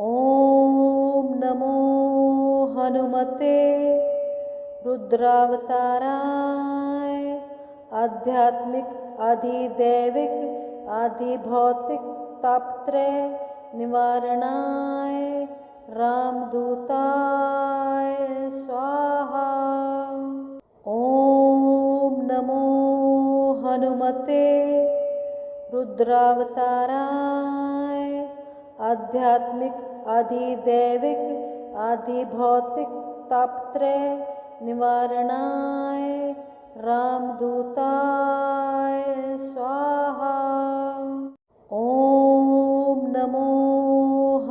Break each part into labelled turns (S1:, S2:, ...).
S1: ॐ नमो हनुमते रुद्रावताराय। आध्यात्मिक, आधिदैविक, आधिभौतिक तापत्रय निवारणाय रामदूताय स्वाहा। ॐ नमो हनुमते रुद्रावताराय। आध्यात्मिक, आधिदैविक, आधिभौतिक तापत्रय निवारणाय रामदूताय स्वाहा। ॐ नमो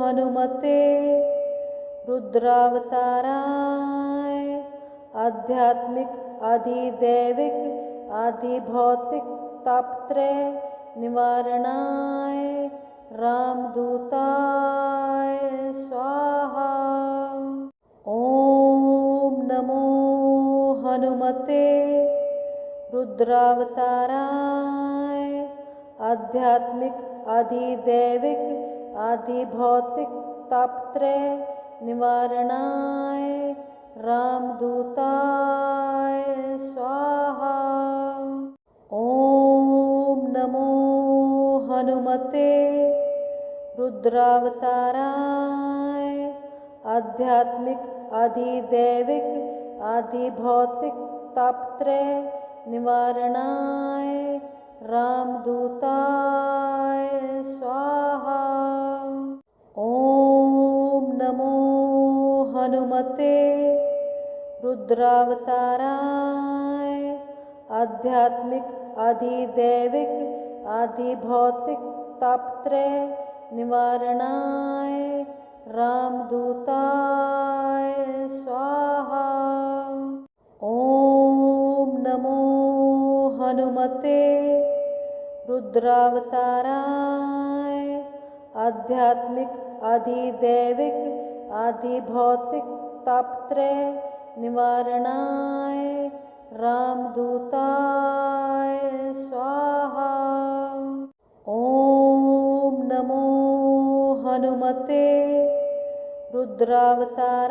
S1: हनुमते रुद्रावताराय। आध्यात्मिक, आधिदैविक, आधिभौतिक तापत्रय निवारणाय रामदूताय स्वाहा। ॐ नमो हनुमते रुद्रावताराय। आध्यात्मिक, आधिदैविक, आधिभौतिक तापत्रय निवारणाय रामदूताय स्वाहा। ॐ नमो हनुमते रुद्रावताराय। आध्यात्मिक, आधिदैविक, आधिभौतिक तापत्रय निवारणाय रामदूताय स्वाहा। ॐ नमो हनुमते रुद्रावताराय। आध्यात्मिक, आधिदैविक, आधिभौतिक तापत्रय निवारणाय रामदूताय स्वाहा। ॐ नमो हनुमते रुद्रावताराय। आध्यात्मिक, आधिदैविक, आधिभौतिक तापत्रय निवारणाय रामदूताय स्वाहा। ॐ नमो हनुमते रुद्रावताराय।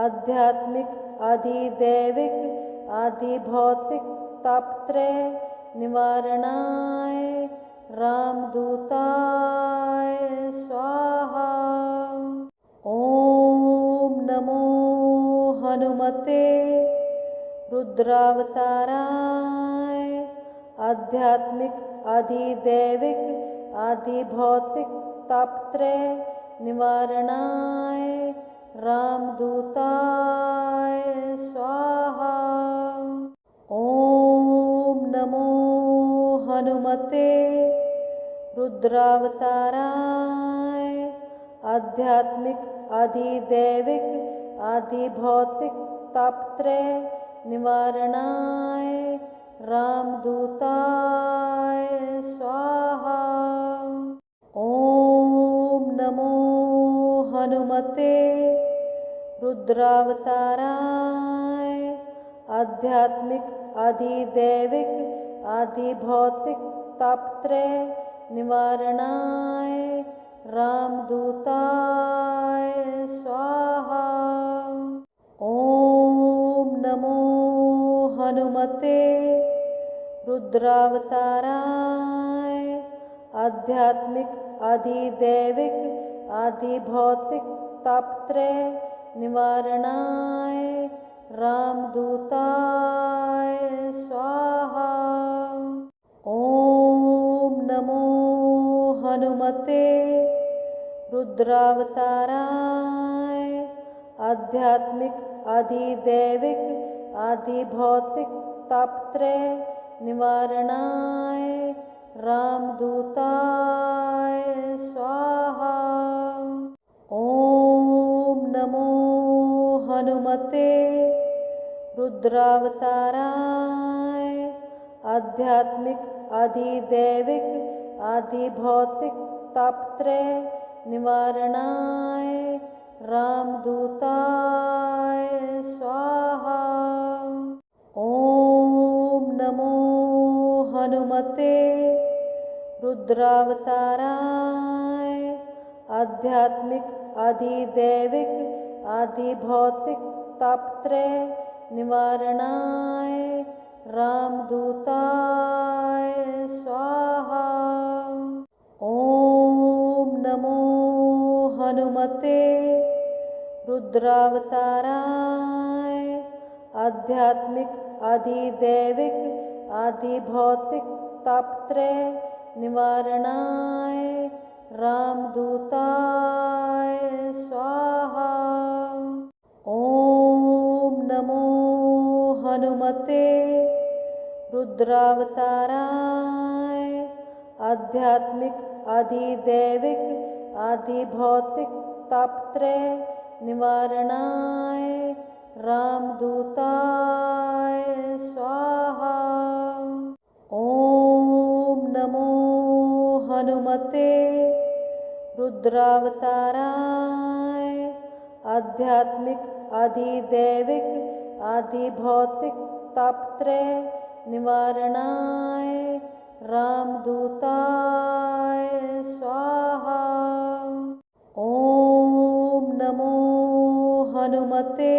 S1: आध्यात्मिक, आधिदैविक, आधिभौतिक तापत्रय निवारणाय रामदूताय स्वाहा। ॐ नमो हनुमते रुद्रावताराय। आध्यात्मिक, आधिदैविक, आधिभौतिक तापत्रय निवारणाय रामदूताय स्वाहा। ॐ नमो हनुमते रुद्रावताराय। आध्यात्मिक, आधिदैविक, आधिभौतिक तापत्रय निवारणाय रामदूताय स्वाहा। ॐ नमो हनुमते रुद्रावताराय। आध्यात्मिक, आधिदैविक, आधिभौतिक तापत्रय निवारणाय रामदूताय स्वाहा। ॐ नमो हनुमते रुद्रावताराय। आध्यात्मिक, आधिदैविक, आधिभौतिक तापत्रय निवारणाय रामदूताय स्वाहा। ॐ नमो हनुमते रुद्रावताराय। आध्यात्मिक, आधिदैविक, आधिभौतिक तापत्रय निवारणाय रामदूताय स्वाहा। ॐ नमो हनुमते रुद्रावताराय। आध्यात्मिक, आधिदैविक, आधिभौतिक तापत्रय निवारणाय रामदूताय स्वाहा। ॐ नमो हनुमते रुद्रावताराय। आध्यात्मिक अधिदैविक अधिभौतिक तापत्रय निवारणाय रामदूताय स्वाहा। ओम नमो हनुमते रुद्रावताराय आध्यात्मिक अधिदैविक अधिभौतिक तापत्रय निवारणाय रामदूताय स्वाहा। ओम नमो हनुमते रुद्रावताराय आध्यात्मिक अधिदैविक अधिभौतिक तापत्रय निवारणाय रामदूताय स्वाहा। ओम नमो हनुमते रुद्रावताराय आध्यात्मिक अधिदैविक अधिभौतिक तापत्रय निवारणाय रामदूताय स्वाहा। ओम नमो हनुमते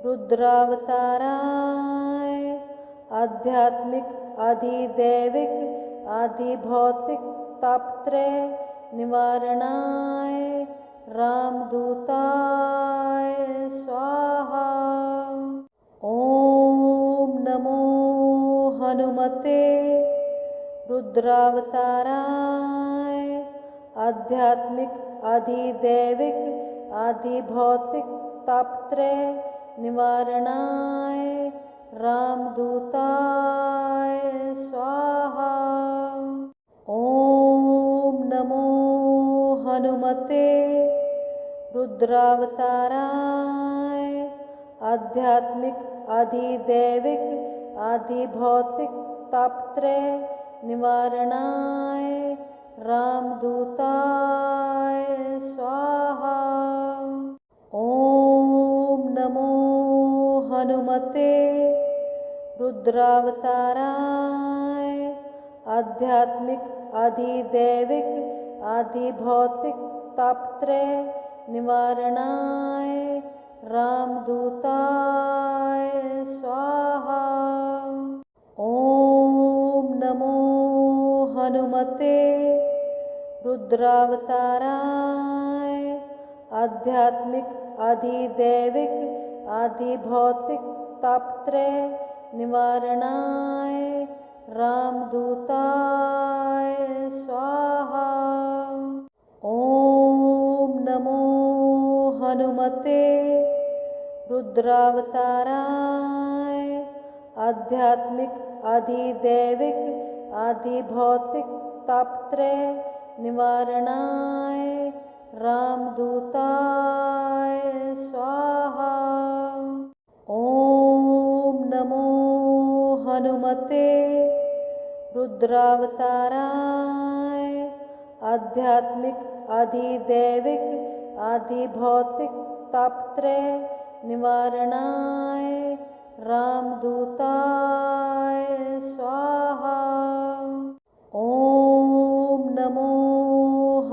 S1: रुद्रावताराय आध्यात्मिक अधिदैविक अधिभौतिक तापत्रय निवारणाय रामदूताय स्वाहा। ओम नमो हनुमते रुद्रावताराय आध्यात्मिक अधिदैविक अधिभौतिक तापत्रय निवारणाय रामदूताय स्वाहा। ओम नमो हनुमते रुद्रावताराय आध्यात्मिक अधिदैविक अधिभौतिक तापत्रय निवारणाय रामदूताय स्वाहा। ओम नमो हनुमते रुद्रावताराय आध्यात्मिक अधिदैविक अधिभौतिक तापत्रय निवारणाय रामदूताय स्वाहा। ओम नमो हनुमते रुद्रावताराय आध्यात्मिक अधिदैविक अधिभौतिक तापत्रय निवारणाय रामदूताय स्वाहा। ओम नमो हनुमते रुद्रावताराय आध्यात्मिक अधिदैविक अधिभौतिक तापत्रय निवारणाय रामदूताय स्वाहा। ओम नमो हनुमते रुद्रावताराय आध्यात्मिक अधिदैविक अधिभौतिक तापत्रय निवारणाय रामदूताय स्वाहा। ओम नमो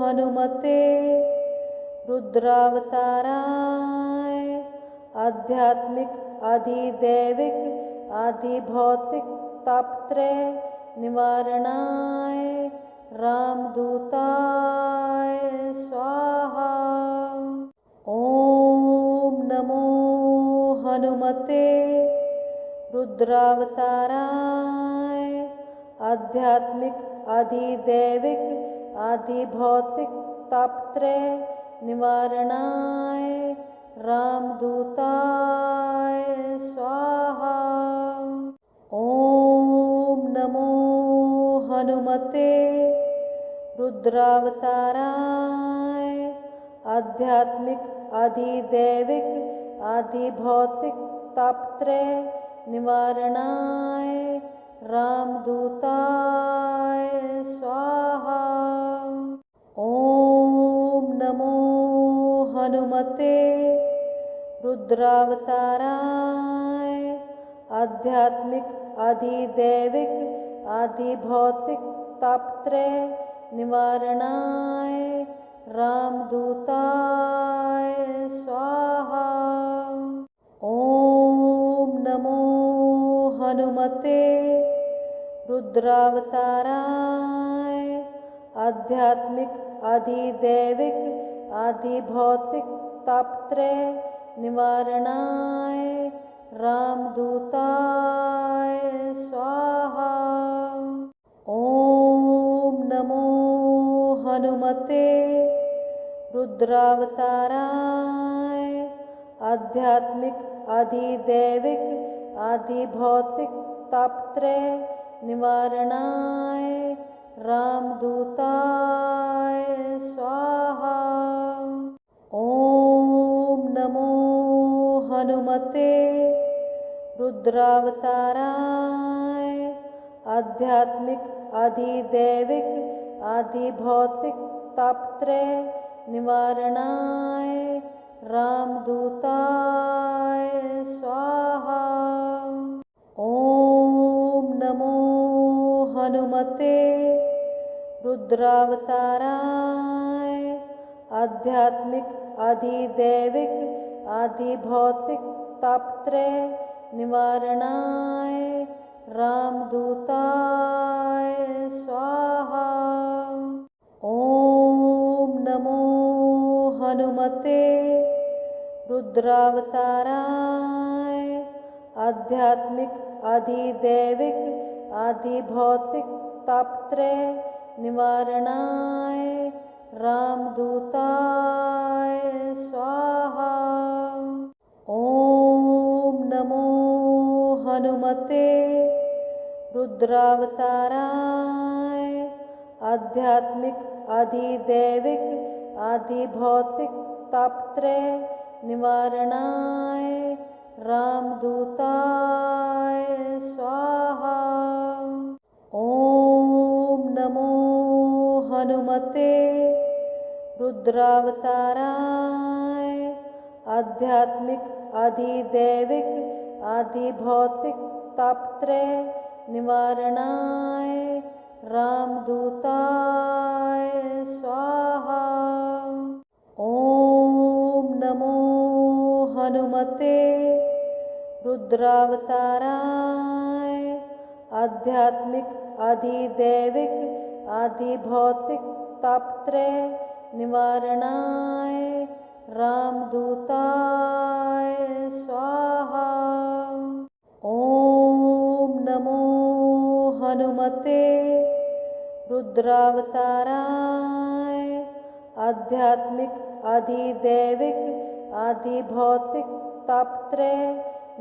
S1: हनुमते रुद्रावताराय आध्यात्मिक अधिदैविक अधिभौतिक तापत्रय निवारणाय रामदूताय स्वाहा। ओम नमो हनुमते रुद्रावताराय आध्यात्मिक अधिदैविक अधिभौतिक तापत्रय निवारणाय रामदूताय स्वाहा। ओम नमो हनुमते रुद्रावताराय आध्यात्मिक अधिदैविक अधिभौतिक तापत्रय निवारणाय रामदूताय स्वाहा। ओम नमो हनुमते रुद्रावताराय आध्यात्मिक अधिदैविक अधिभौतिक तापत्रय निवारणाय रामदूताय स्वाहा। ॐ नमो हनुमते रुद्रावताराय आध्यात्मिक अधिदैविक अधिभौतिक तापत्रय निवारणाय रामदूताय स्वाहा। ॐ नमो हनुमते रुद्रावताराय आध्यात्मिक अधिदैविक अधिभौतिक तापत्रय निवारणाय रामदूताय स्वाहा। ॐ नमो हनुमते रुद्रावताराय आध्यात्मिक अधिदैविक अधिभौतिक तापत्रय निवारणाय रामदूताय स्वाहा। ॐ नमो हनुमते रुद्रावताराय आध्यात्मिक अधिदैविक अधिभौतिक तापत्रय निवारणाय रामदूताय स्वाहा। ॐ नमो हनुमते रुद्रावताराय आध्यात्मिक अधिदैविक अधिभौतिक तापत्रय निवारणाय रामदूताय स्वाहा। ॐ नमो हनुमते रुद्रावताराय आध्यात्मिक अधिदैविक अधिभौतिक तापत्रय निवारणाय रामदूताय स्वाहा। ॐ नमो हनुमते रुद्रावताराय आध्यात्मिक अधिदैविक अधिभौतिक तापत्रय निवारणाय रामदूताय स्वाहा। ॐ नमो हनुमते रुद्रावताराय आध्यात्मिक अधिदैविक अधिभौतिक तापत्रय निवारणाय रामदूताय स्वाहा। ॐ नमो हनुमते रुद्रावताराय आध्यात्मिक अधिदैविक अधिभौतिक तापत्रय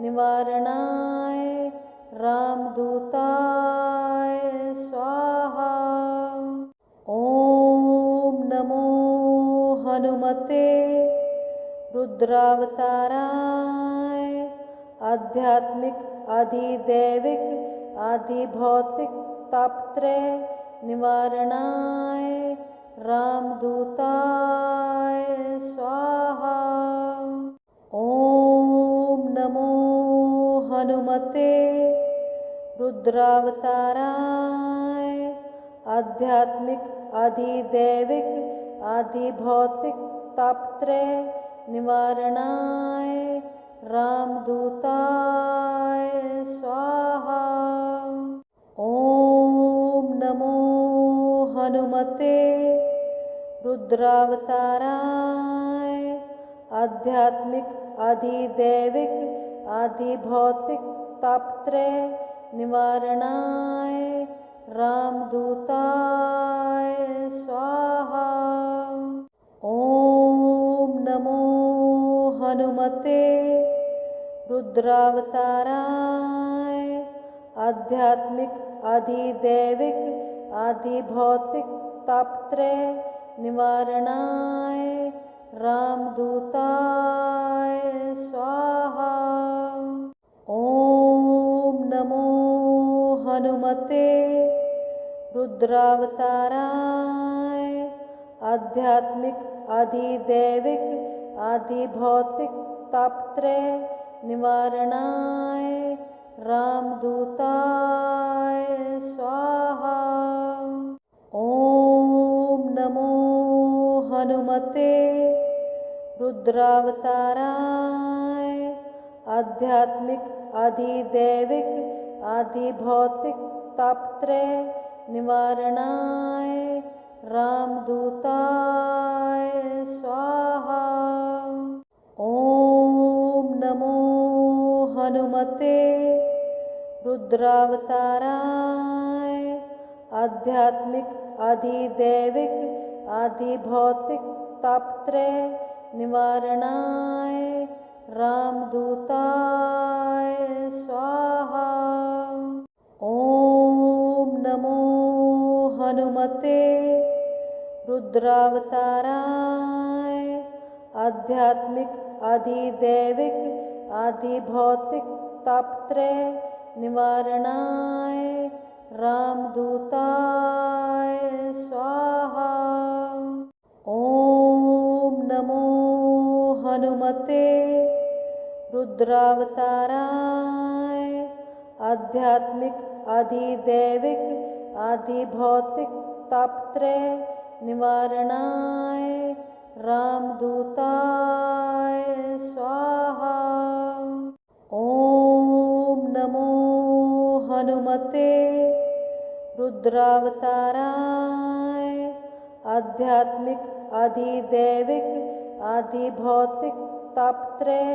S1: निवारणाय रामदूताय स्वाहा। ॐ नमो हनुमते रुद्रावताराय आध्यात्मिक अधिदैविक अधिभौतिक तापत्रय निवारणाय रामदूताय स्वाहा। ॐ नमो हनुमते रुद्रावताराय आध्यात्मिक अधिदैविक अधिभौतिक तापत्रय निवारणाय रामदूताय स्वाहा। ॐ नमो हनुमते रुद्रावताराय आध्यात्मिक अधिदैविक अधिभौतिक तापत्रय निवारणाय रामदूताय स्वाहा। ॐ नमो हनुमते रुद्रावताराय आध्यात्मिक अधिदैविक अधिभौतिक तापत्रय निवारणाय रामदूताय स्वाहा। ॐ नमो हनुमते रुद्रावताराय आध्यात्मिक अधिदैविक अधिभौतिक तापत्रय निवारणाय रामदूताय स्वाहा। ॐ नमो हनुमते रुद्रावताराय आध्यात्मिक अधिदैविक आदिभौतिक तापत्रय निवारणाय रामदूताय स्वाहा। ओम नमो हनुमते रुद्रावताराय आध्यात्मिक अधिदैविक आदिभौतिक तापत्रय निवारणाय रामदूताय स्वाहा। ओम नमो हनुमते रुद्रावताराय आध्यात्मिक अधिदैविक आदिभौतिक तापत्रय निवारणाय रामदूताय स्वाहा। ओम नमो हनुमते रुद्रावताराय आध्यात्मिक अधिदैविक आदिभौतिक तापत्रय निवारणाय रामदूताय स्वाहा। ओम नमो हनुमते रुद्रावताराय आध्यात्मिक अधिदैविक आदिभौतिक तापत्रय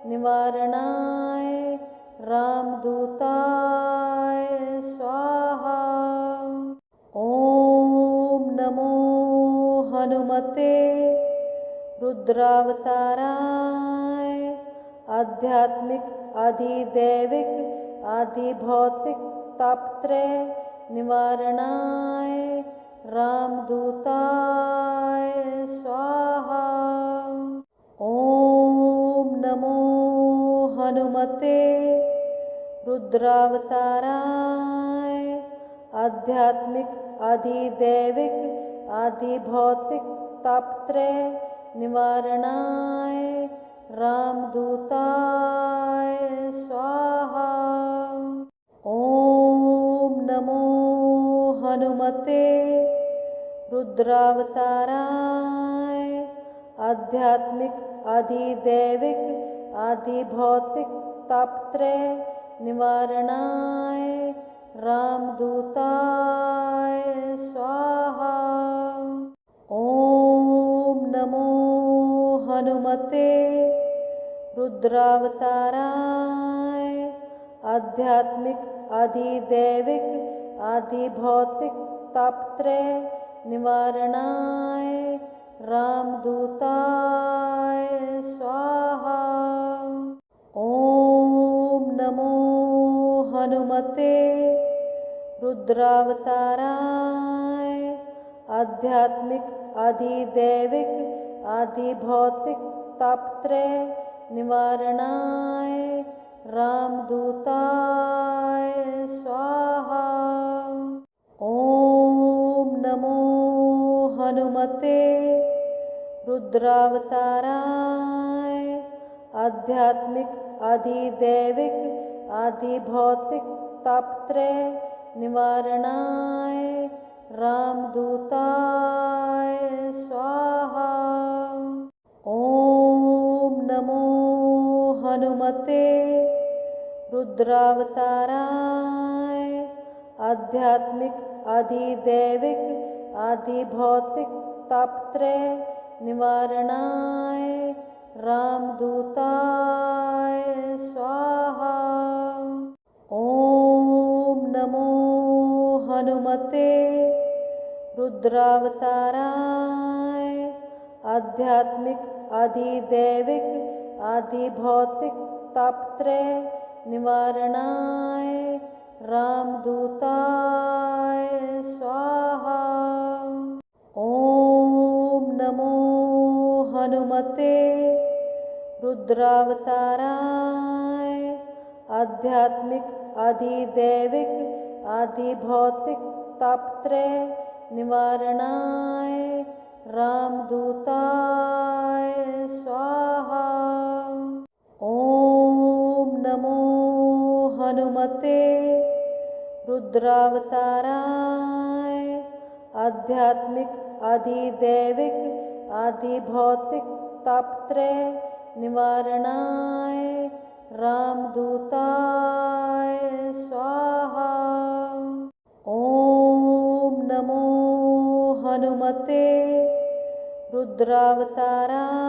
S1: निवारणाय रामदूताय स्वाहा। ओम नमो हनुमते रुद्रावताराय आध्यात्मिक अधिदैविक आदिभौतिक तापत्रय निवारणाय रामदूताय स्वाहा। ओम नमो हनुमते रुद्रावताराय आध्यात्मिक अधिदैविक आदिभौतिक तापत्रय निवारणाय रामदूताय स्वाहा। ओम नमो हनुमते रुद्रावताराय आध्यात्मिक अधिदैविक आदिभौतिक तापत्रय निवारणाय रामदूताय स्वाहा। ओम नमो हनुमते रुद्रावताराय आध्यात्मिक अधिदैविक आदिभौतिक तापत्रय निवारणाय रामदूताय स्वाहा। ओम नमो हनुमते रुद्रावताराय आध्यात्मिक अधिदैविक आदिभौतिक तापत्रय निवारणाय रामदूताय स्वाहा। ओम नमो हनुमते रुद्रावताराय आध्यात्मिक अधिदैविक आदिभौतिक तापत्रय निवारणाय रामदूताय स्वाहा। ओम नमो हनुमते रुद्रावताराय आध्यात्मिक अधिदैविक आदिभौतिक तापत्रय निवारणाय रामदूताय स्वाहा। ओम नमो हनुमते रुद्रावताराय आध्यात्मिक अधिदैविक आदिभौतिक तापत्रय निवारणाय रामदूताय स्वाहा। ओम नमो हनुमते रुद्रावताराय आध्यात्मिक अधिदैविक आदिभौतिक तापत्रय निवारणाय रामदूताय स्वाहा। ओम नमो हनुमते रुद्रावताराय आध्यात्मिक अधिदैविक आदि भौतिक तापत्रय निवारणाय रामदूताय स्वाहा। ओम नमो हनुमते रुद्रावताराय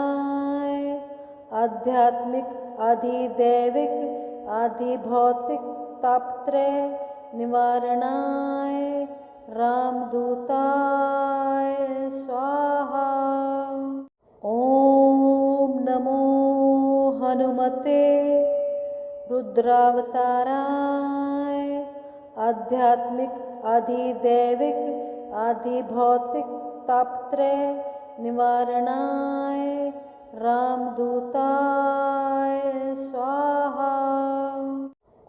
S1: आध्यात्मिक अधिदैविक आदिभौतिक तापत्रय निवारणाय रामदूताय स्वाहा। ओम नमो हनुमते रुद्रावताराय आध्यात्मिक अधिदैविक आदिभौतिक तापत्रय निवारणाय रामदूताय स्वाहा।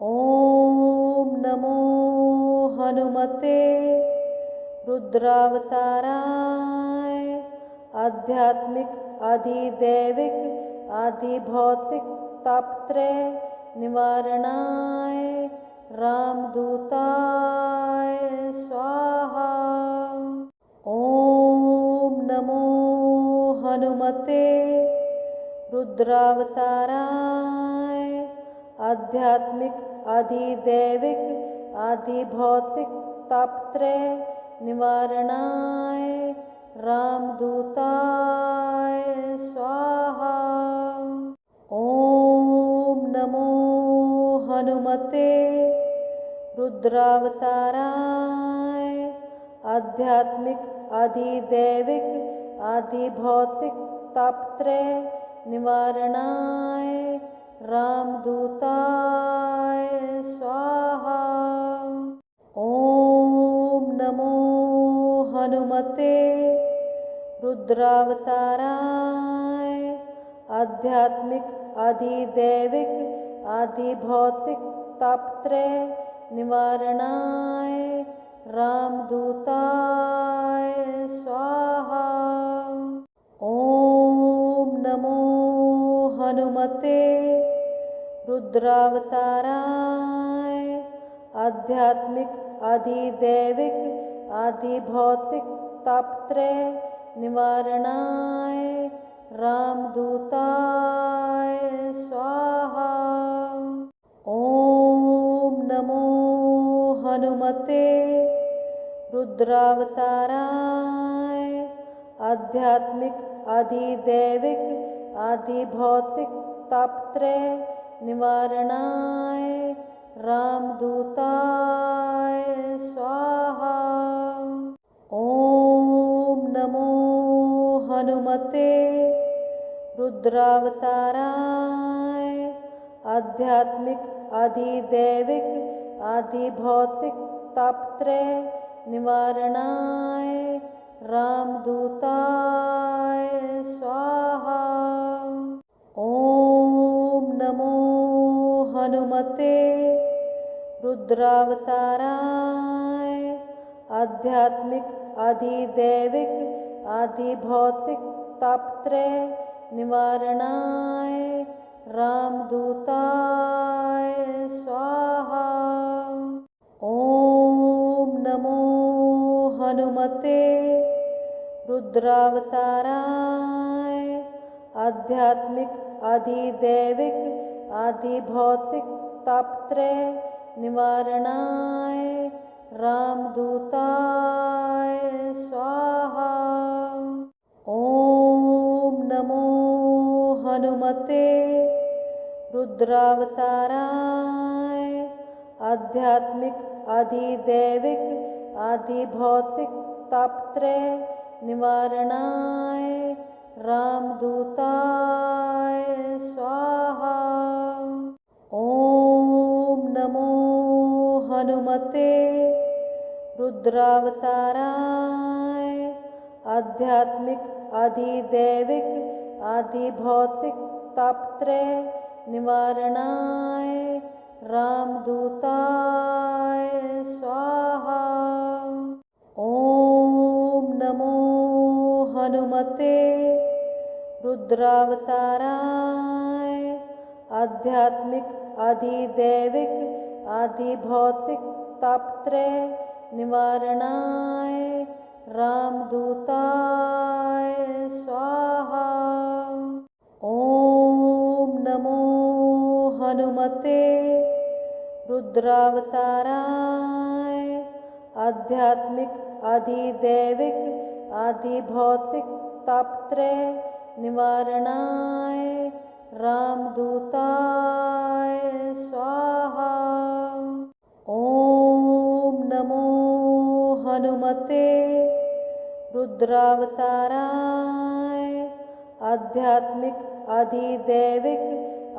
S1: ओम नमो हनुमते रुद्रावताराय आध्यात्मिक अधिदैविक आदिभौतिक तापत्रय निवारणाय रामदूताय स्वाहा। ओम नमो हनुमते रुद्रावताराय आध्यात्मिक अधिदैविक आदिभौतिक तापत्रय निवारणाय रामदूताय स्वाहा। ओम नमो हनुमते रुद्रावताराय आध्यात्मिक अधिदैविक आदिभौतिक तापत्रय निवारणाय रामदूताय स्वाहा। ओम नमो हनुमते रुद्रावताराय आध्यात्मिक अधिदैविक आदिभौतिक तापत्रय निवारणाय रामदूताय स्वाहा। ओम नमो हनुमते रुद्रावताराय आध्यात्मिक अधिदैविक आदिभौतिक तापत्रय निवारणाय रामदूताय स्वाहा। ओम नमो हनुमते रुद्रावताराय आध्यात्मिक अधिदैविक आदिभौतिक तापत्रय निवारणाय रामदूताय स्वाहा। ओम नमो हनुमते रुद्रावताराय आध्यात्मिक अधिदैविक आदिभौतिक तापत्रय निवारणाय रामदूताय स्वाहा। ओम नमो हनुमते रुद्रावताराय आध्यात्मिक अधिदैविक आदिभौतिक तापत्रय निवारणाय रामदूताय स्वाहा। ओम नमो हनुमते रुद्रावताराय आध्यात्मिक अधिदैविक आदिभौतिक तापत्रय निवारणाय रामदूताय स्वाहा। ओम नमो हनुमते रुद्रावताराय आध्यात्मिक अधिदैविक आदिभौतिक तापत्रय निवारणाय रामदूताय स्वाहा। ओम नमो हनुमते रुद्रावताराय आध्यात्मिक अधिदैविक आदिभौतिक तापत्रय निवारणाय रामदूताय स्वाहा। ओम नमो हनुमते रुद्रावताराय आध्यात्मिक अधिदैविक आदिभौतिक तापत्रय निवारणाय रामदूताय स्वाहा। ॐ नमो हनुमते रुद्रावताराय आध्यात्मिक अधिदैविक अधिभौतिक तापत्रय निवारणाय रामदूताय स्वाहा। ॐ नमो हनुमते रुद्रावताराय आध्यात्मिक अधिदैविक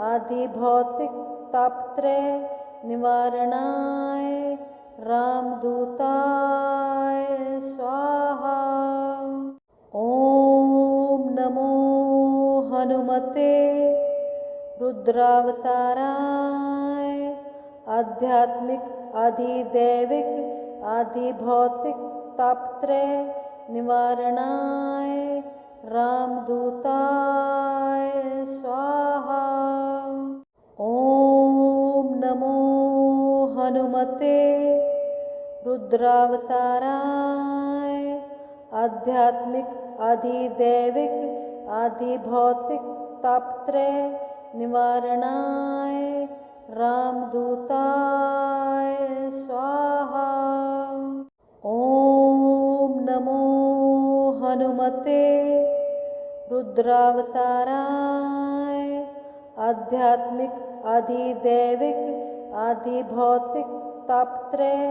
S1: अधिभौतिक तापत्रय निवारणाय रामदूताय स्वाहा। ॐ नमो हनुमते रुद्रावताराय आध्यात्मिक अधिदैविक अधिभौतिक तापत्रय निवारणाय रामदूताय स्वाहा। ॐ नमो हनुमते रुद्रावताराय आध्यात्मिक अधिदैविक अधिभौतिक तापत्रय निवारणाय रामदूताय स्वाहा। ॐ नमो हनुमते रुद्रावताराय आध्यात्मिक अधिदैविक अधिभौतिक तापत्रय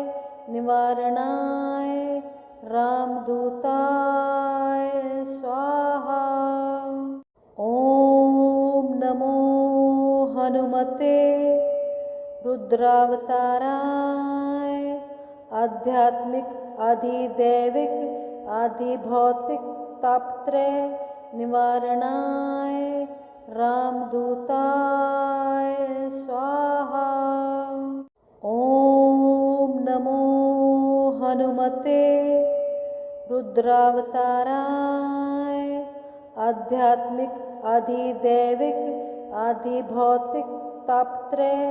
S1: निवारणाय रामदूताय स्वाहा। ॐ नमो हनुमते रुद्रावताराय आध्यात्मिक अधिदैविक अधिभौतिक तापत्रय निवारणाय रामदूताय स्वाहा। ॐ नमो हनुमते रुद्रावताराय आध्यात्मिक अधिदैविक अधिभौतिक तापत्रय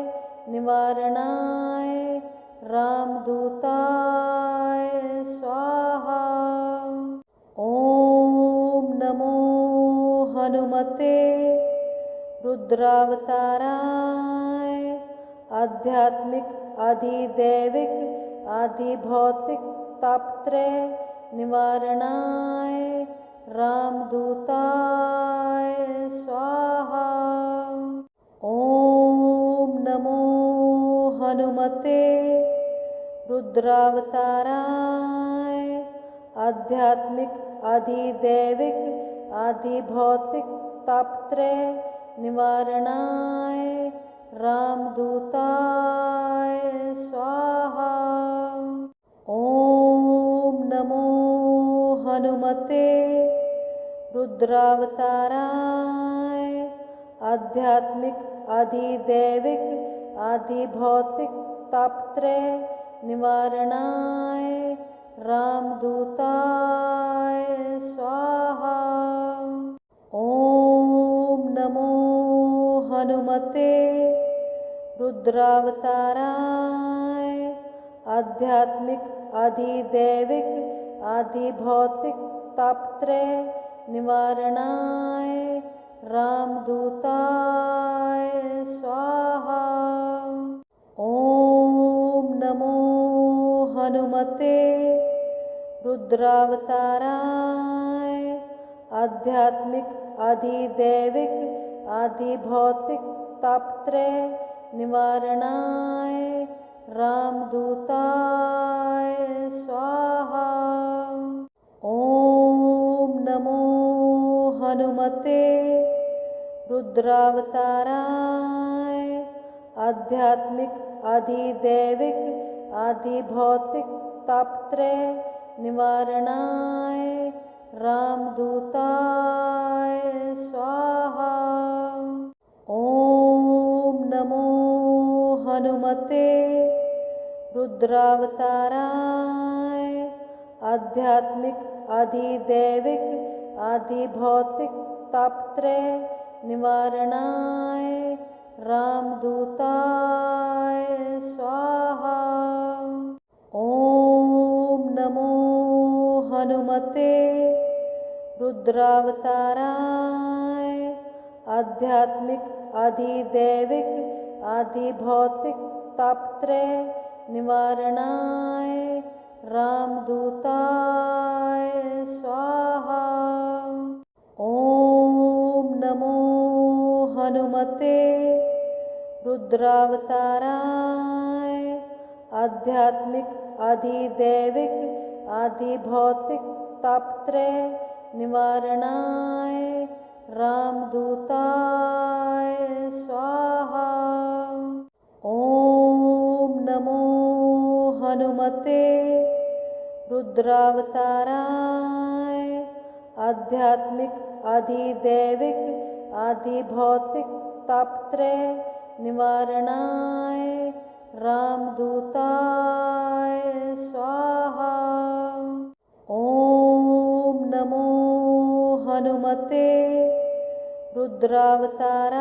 S1: निवारणाय रामदूताय स्वाहा। ॐ नमो हनुमते रुद्रावताराय आध्यात्मिक अधिदैविक अधिभौतिक तापत्रय निवारणाय रामदूताय स्वाहा। ॐ नमो हनुमते रुद्रावताराय आध्यात्मिक अधिदैविक अधिभौतिक तापत्रय निवारणाय रामदूताय स्वाहा। ॐ नमो हनुमते रुद्रावताराय आध्यात्मिक अधिदैविक अधिभौतिक तापत्रय निवारणाय रामदूताय स्वाहा। ॐ नमो हनुमते रुद्रावताराय आध्यात्मिक अधिदैविक अधिभौतिक तापत्रय निवारणाय रामदूताय स्वाहा। ॐ नमो हनुमते रुद्रावताराय आध्यात्मिक अधिदैविक अधिभौतिक तापत्रय निवारणाय रामदूताय स्वाहा। ॐ नमो हनुमते रुद्रावताराय आध्यात्मिक अधिदैविक अधिभौतिक तापत्रय निवारणाय रामदूताय स्वाहा। ॐ नमो हनुमते रुद्रावताराय आध्यात्मिक अधिदैविक अधिभौतिक तापत्रय निवारणाय रामदूताय स्वाहा। ॐ नमो हनुमते रुद्रावताराय आध्यात्मिक अधिदैविक अधिभौतिक तापत्रय निवारणाय रामदूताय स्वाहा। ओम नमो हनुमते रुद्रावताराय आध्यात्मिक अधिदैविक अधिभौतिक तापत्रय निवारणाय रामदूताय स्वाहा। ओम नमो हनुमते रुद्रावताराय आध्यात्मिक अधिदैविक अधिभौतिक तापत्रय निवारणाय रामदूताय स्वाहा। ओम नमो हनुमते रुद्रावताराय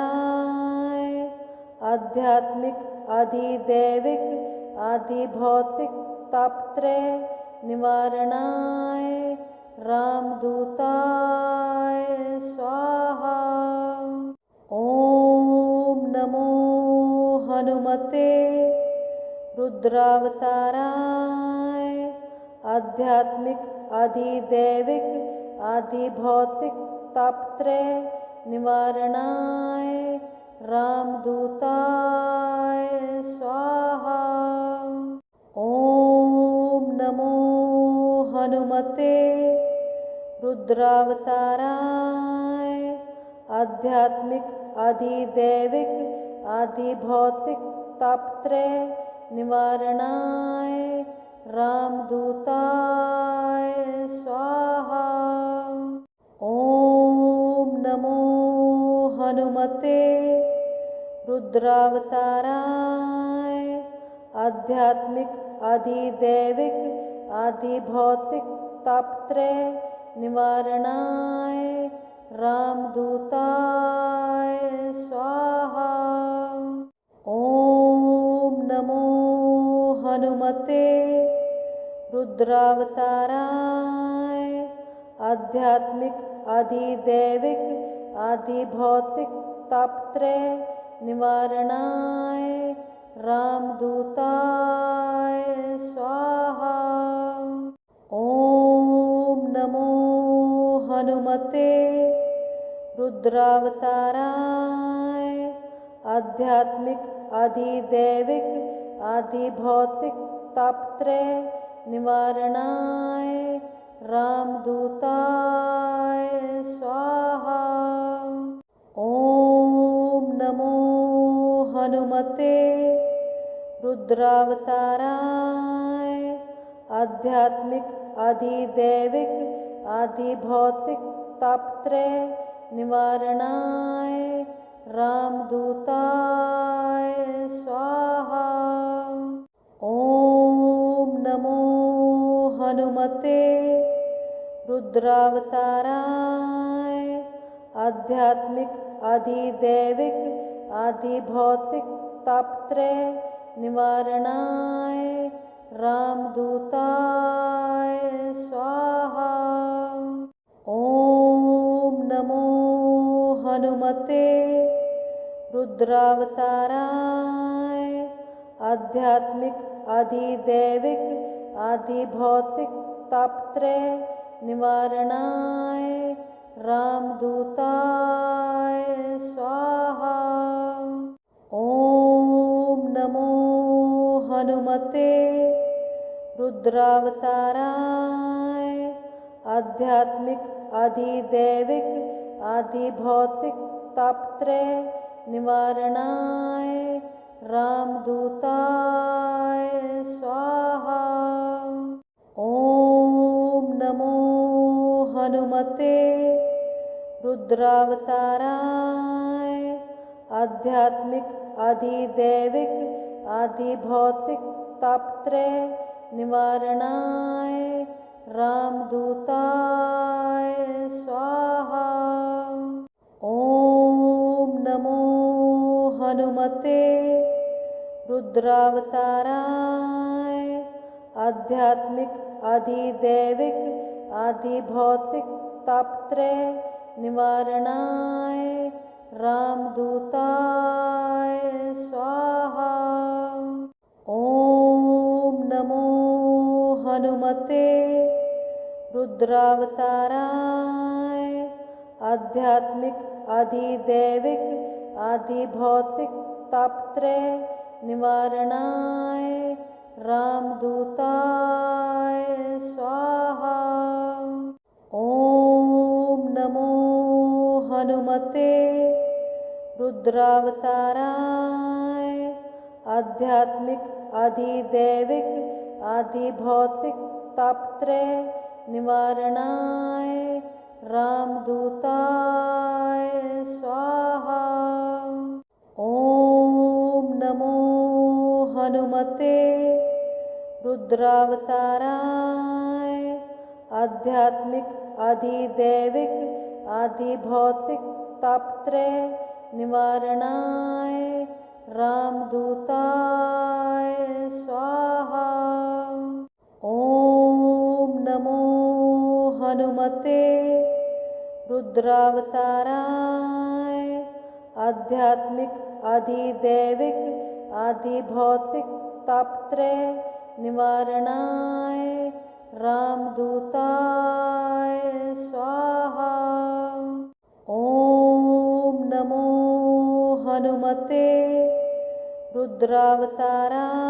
S1: आध्यात्मिक अधिदैविक अधिभौतिक तापत्रय निवारणाय रामदूताय स्वाहा। ओम नमो हनुमते रुद्रावताराय आध्यात्मिक अधिदैविक अधिभौतिक तापत्रय निवारणाय रामदूताय स्वाहा। ओम नमो हनुमते रुद्रावताराय आध्यात्मिक अधिदैविक अधिभौतिक तापत्रय निवारणाय रामदूताय स्वाहा। ओम नमो हनुमते रुद्रावताराय आध्यात्मिक अधिदैविक अधिभौतिक तापत्रय निवारणाय रामदूताय स्वाहा। ओम नमो हनुमते रुद्रावताराय आध्यात्मिक अधिदैविक अधिभौतिक तापत्रय निवारणाय रामदूताय स्वाहा। ओम नमो हनुमते रुद्रावताराय आध्यात्मिक अधिदैविक अधिभौतिक तापत्रय निवारणाय रामदूताय स्वाहा। ओम नमो हनुमते रुद्रावताराय आध्यात्मिक अधिदैविक अधिभौतिक तापत्रय निवारणाय रामदूताय स्वाहा। ओम नमो हनुमते रुद्रावताराय आध्यात्मिक अधिदैविक अधिभौतिक तापत्रय निवारणाय रामदूताय स्वाहा। ओम नमो हनुमते रुद्रावताराय आध्यात्मिक अधिदैविक अधिभौतिक तापत्रय निवारणाय रामदूताय स्वाहा। ओम नमो हनुमते रुद्रावताराय आध्यात्मिक अधिदैविक अधिभौतिक तापत्रय निवारणाय रामदूताय स्वाहा। ओम नमो हनुमते रुद्रावताराय आध्यात्मिक अधिदैविक अधिभौतिक तापत्रय निवारणाय रामदूताय स्वाहा। ओम नमो हनुमते रुद्रावताराय आध्यात्मिक अधिदैविक आदि भौतिक तापत्रय निवारणाय रामदूताय स्वाहा। ओम नमो हनुमते रुद्रावताराय आध्यात्मिक अधिदैविक आदिभौतिक तापत्रय निवारणाय रामदूताय स्वाहा। ओम नमो हनुमते रुद्रावताराय आध्यात्मिक अधिदैविक आदिभौतिक तापत्रय निवारणाय रामदूताय स्वाहा। ओम नमो हनुमते रुद्रावताराय आध्यात्मिक अधिदैविक आदिभौतिक तापत्रय निवारणाय रामदूताय स्वाहा। ओम नमो हनुमते रुद्रावताराय आध्यात्मिक अधिदैविक आदिभौतिक तापत्रय निवारणाय रामदूताय स्वाहा। ओम नमो हनुमते रुद्रावताराय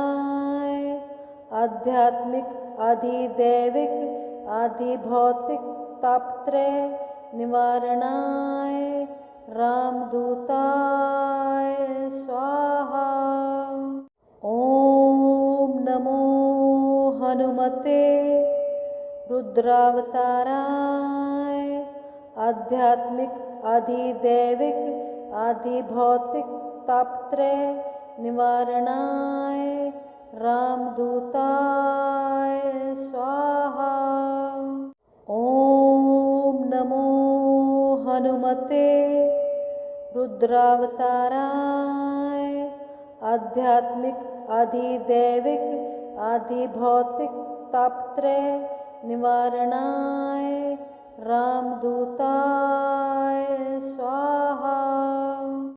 S1: आध्यात्मिक अधिदैविक आदिभौतिक तापत्रय निवारणाय रामदूताय स्वाहा। ओम नमो हनुमते रुद्रावताराय आध्यात्मिक अधिदैविक आदिभौतिक तापत्रय निवारणाय रामदूताय स्वाहा। ओम नमो हनुमते रुद्रावताराय आध्यात्मिक अधिदैविक आदिभौतिक तापत्रय निवारणाय रामदूताय स्वाहा।